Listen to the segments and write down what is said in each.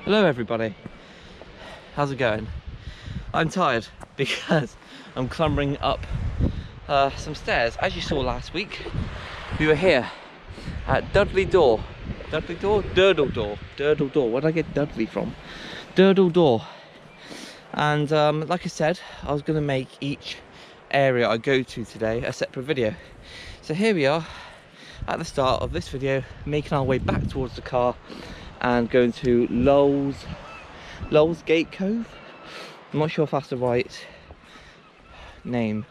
Hello everybody, how's it going? I'm tired because I'm clambering up some stairs. As you saw last week, we were here at Durdle Door. Durdle Door. Where did I get Dudley from? Durdle Door. And like I said, I was going to make each area I go to today a separate video. So here we are at the start of this video, making our way back towards the car and going to Lulworth Cove. I'm not sure if that's the right name.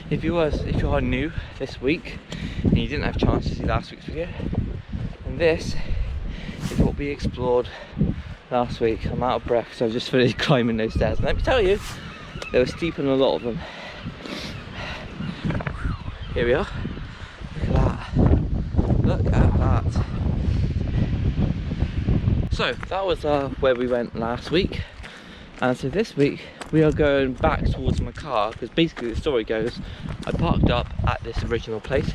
If you are new this week and you didn't have a chance to see last week's video, and this is what we explored last week. I'm out of breath, so I've just finished climbing those stairs. And let me tell you, they were steep on a lot of them. Here we are. Look at that. Look at that. So that was where we went last week, and so this week we are going back towards my car, because basically the story goes, I parked up at this original place.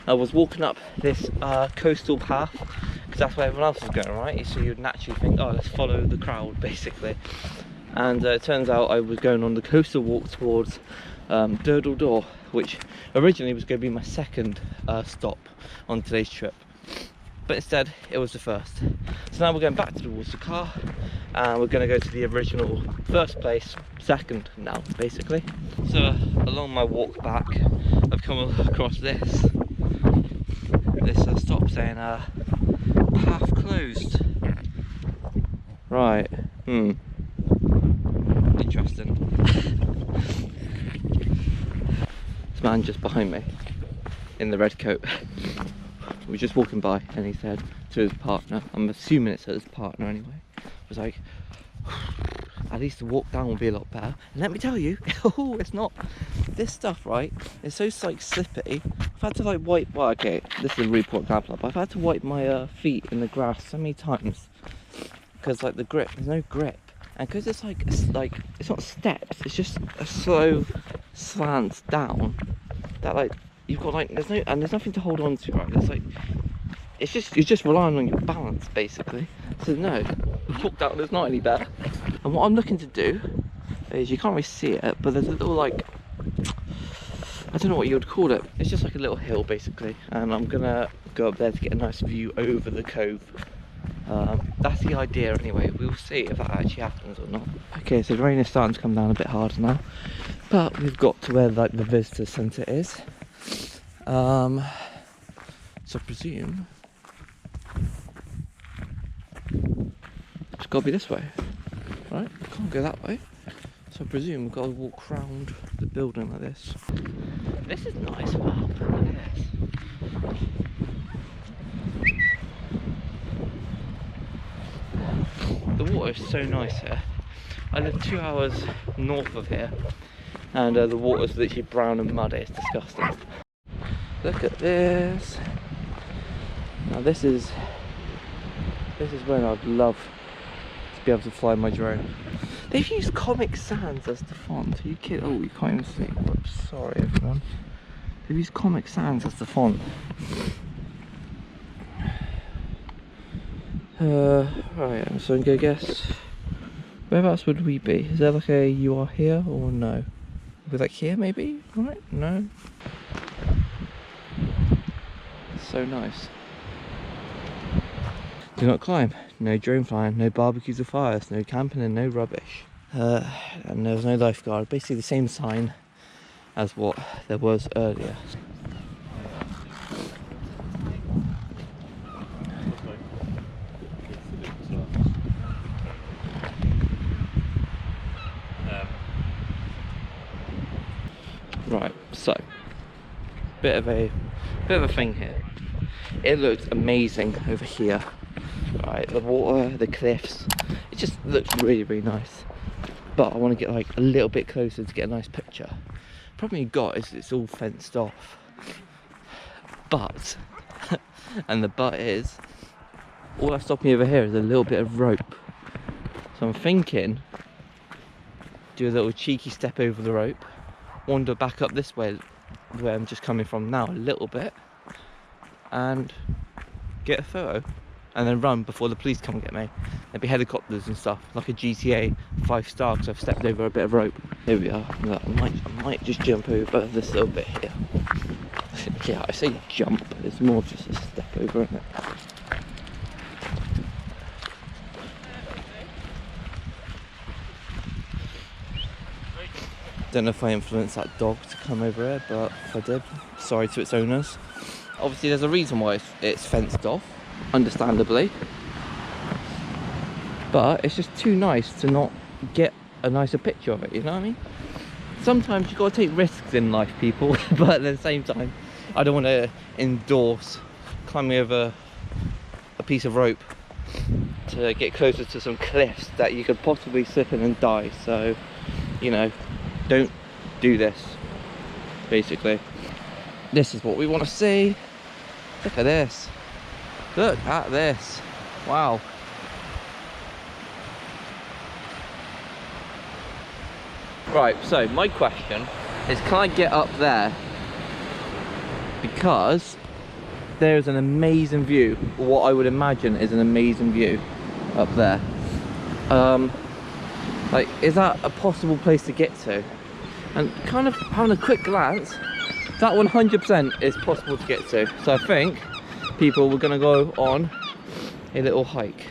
I was walking up this coastal path, because that's where everyone else is going, right? So you'd naturally think, oh, let's follow the crowd basically. And it turns out I was going on the coastal walk towards Durdle Door, which originally was going to be my second stop on today's trip. But instead, it was the first. So now we're going back towards the car, and we're going to go to the original first place, second now, basically. So along my walk back, I've come across this stop saying, path closed. Right, interesting. This man just behind me, in the red coat. We were just walking by and he said to his partner, I'm assuming it said his partner anyway, was like, at least the walk down will be a lot better. And let me tell you, oh, it's not. This stuff, right, it's so like slippy. I've had to like wipe, well okay, this is a really poor example, but I've had to wipe my feet in the grass so many times, because like the grip, there's no grip. And because it's not steps, it's just a slow slant down that like, you've got like, there's nothing to hold on to, right? There's like, you're just relying on your balance basically. So no, the walk down is not any better. And what I'm looking to do is, you can't really see it, but there's a little like, I don't know what you would call it. It's just like a little hill basically, and I'm gonna go up there to get a nice view over the cove. That's the idea anyway. We'll see if that actually happens or not. Okay, so the rain is starting to come down a bit harder now, but we've got to where like the visitor centre is. So I presume it's got to be this way, right? Can't go that way. So I presume we've got to walk around the building like this. This is nice. Wow, look at this. The water is so nice here. I live 2 hours north of here, and the water's literally brown and muddy. It's disgusting. Look at this. Now this is when I'd love to be able to fly my drone. They've used Comic Sans as the font. Are you kidding? Oh, you can't even see. Whoops, sorry everyone. They've used Comic Sans as the font. Right, so I'm gonna guess, whereabouts would we be? Is there like a you are here or no? We're like here maybe? Right? No. So nice. Do not climb, no drone flying, no barbecues or fires, no camping and no rubbish. And there was no lifeguard, basically the same sign as what there was earlier. Right, so bit of a thing here. It looks amazing over here, right? The water, the cliffs, it just looks really, really nice. But I want to get like a little bit closer to get a nice picture. Problem you got is it's all fenced off. But, and the but is, all that's stopping me over here is a little bit of rope. So I'm thinking, do a little cheeky step over the rope, wander back up this way where I'm just coming from now a little bit, and get a photo and then run before the police come and get me. There'd be helicopters and stuff, like a GTA 5-star, because I've stepped over a bit of rope. Here we are. Look, I might just jump over this little bit here. Yeah, I say jump, it's more just a step over, isn't it? Don't know if I influenced that dog to come over here, but if I did, sorry to its owners. Obviously there's a reason why it's fenced off, understandably. But it's just too nice to not get a nicer picture of it, you know what I mean? Sometimes you've got to take risks in life, people, but at the same time, I don't want to endorse climbing over a piece of rope to get closer to some cliffs that you could possibly slip in and die. So, you know, don't do this, basically. This is what we want to see. Look at this. Look at this. Wow. Right, so my question is, can I get up there? Because there's an amazing view, what I would imagine is an amazing view up there. Like, is that a possible place to get to? And kind of having a quick glance, that 100% is possible to get to. So I think people were gonna go on a little hike.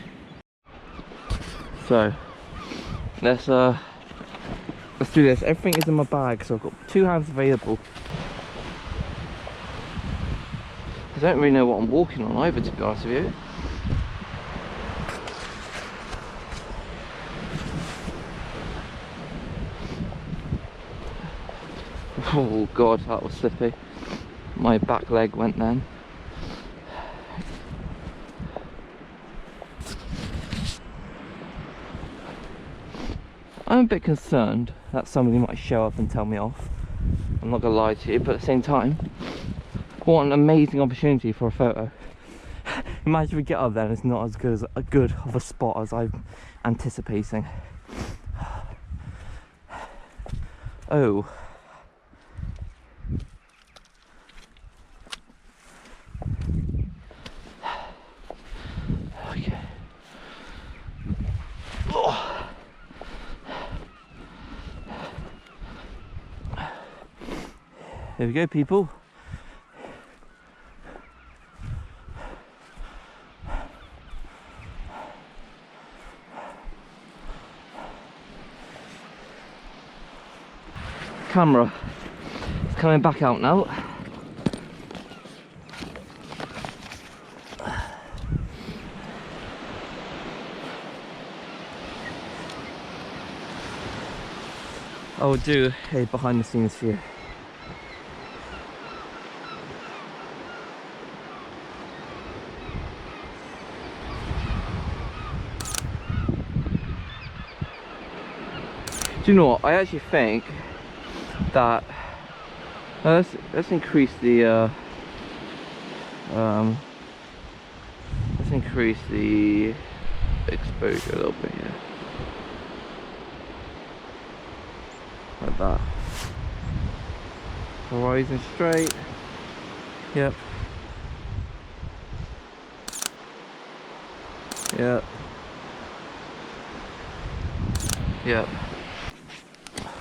So let's do this. Everything is in my bag, so I've got 2 hands available. I don't really know what I'm walking on either, to be honest with you. Oh god, that was slippy. My back leg went then. I'm a bit concerned that somebody might show up and tell me off. I'm not gonna lie to you, but at the same time, what an amazing opportunity for a photo. Imagine we get up there and it's not as good of a spot as I'm anticipating. Oh. Okay. Oh. Here we go, people. Camera is coming back out now. I will do a behind the scenes view. Do you know what? I actually think that let's increase the exposure a little bit here, like that. Horizon straight. Yep. Yep. Yep.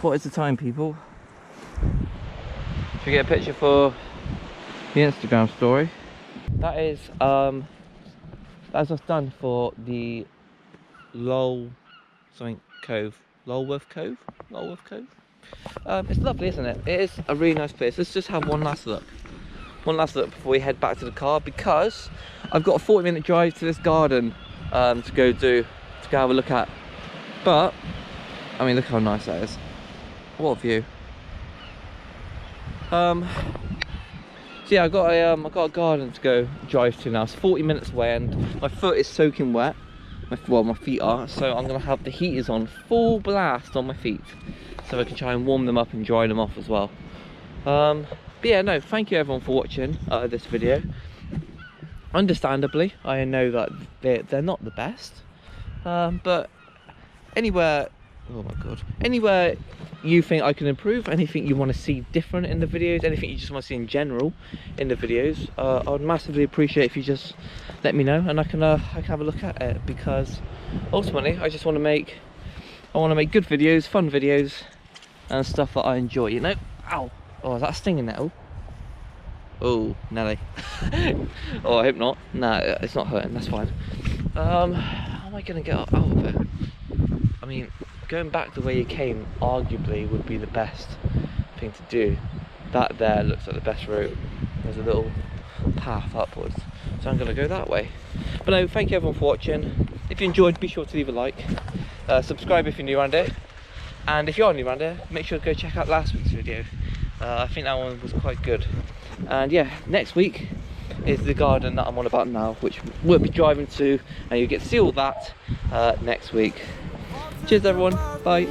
What is the time, people? Should we get a picture for the Instagram story? That is that's us done for the Lulworth Cove. Lulworth Cove? Lulworth Cove? It's lovely, isn't it? It is a really nice place. Let's just have one last look. One last look before we head back to the car, because I've got a 40-minute drive to this garden to go have a look at. But I mean, look how nice that is. What a view. So yeah, I've got a garden to go drive to now. It's 40 minutes away and my foot is soaking wet. Well, my feet are, so I'm gonna have the heaters on full blast on my feet so I can try and warm them up and dry them off as well. But yeah, no, thank you everyone for watching this video. Understandably, I know that they're not the best, but anywhere Oh my god. Anywhere you think I can improve, anything you want to see different in the videos, anything you just want to see in general in the videos, I would massively appreciate if you just let me know, and I can have a look at it, because ultimately I just want to make good videos, fun videos, and stuff that I enjoy, you know. Ow! Oh, is that a stinging nettle? Oh, Nelly. Oh, I hope not. No, it's not hurting, that's fine. How am I gonna get out of it? I mean, going back the way you came arguably would be the best thing to do. That there looks like the best route. There's a little path upwards, so I'm gonna go that way. But no, thank you everyone for watching. If you enjoyed, be sure to leave a like, subscribe if you're new around here, and if you are new around here, make sure to go check out last week's video. I think that one was quite good. And yeah, next week is the garden that I'm on about now, which we'll be driving to, and you get to see all that next week. Cheers everyone, bye.